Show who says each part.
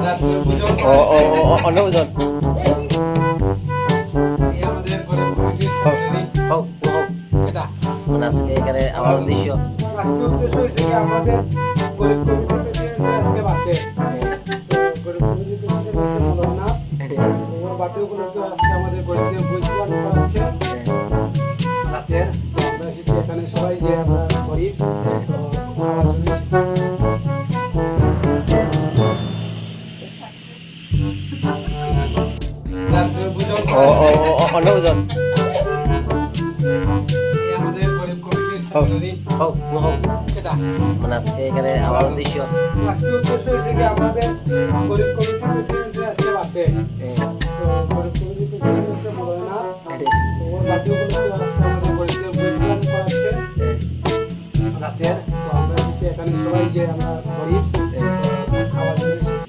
Speaker 1: ও ও ও অন্য ওজন
Speaker 2: আমাদের গরিব কমিটির সেক্রেটারি
Speaker 1: হোক হোক
Speaker 2: কেদা
Speaker 1: আজকে এখানে আমার উদ্দেশ্য
Speaker 2: আজকে উদ্দেশ্য হয়েছে কি আমাদের গরিব কমিটির প্রেসিডেন্ট আজকে বাতে গরিব কমিটির প্রেসিডেন্ট হচ্ছে মৌলানা ওর বাতে উপলক্ষে আজকে আমাদের গরিবদের বই প্রদান করা হচ্ছে রাতের তো আমরা এসেছি এখানে সবাই যে আমরা গরিব তো খাওয়ার জন্য এসেছি। রাত্রে ভোজন
Speaker 1: ও ও ও অন্য ওজন
Speaker 2: আমাদের গরিব কমিটির সেক্রেটারি
Speaker 1: হোক হোক
Speaker 2: কেদা
Speaker 1: আজকে এখানে আমার উদ্দেশ্য
Speaker 2: আজকে উদ্দেশ্য হয়েছে কি আমাদের গরিব কমিটির প্রেসিডেন্ট আজকে বাতে তো গরিব কমিটির প্রেসিডেন্ট হচ্ছে মৌলানা তো ওর বাতে উপলক্ষে আজকে আমাদের গরিবদের বই প্রদান করা হচ্ছে রাতের তো আমরা এসেছি এখানে সবাই যে আমরা গরিব তো খাওয়ার জন্য এসেছি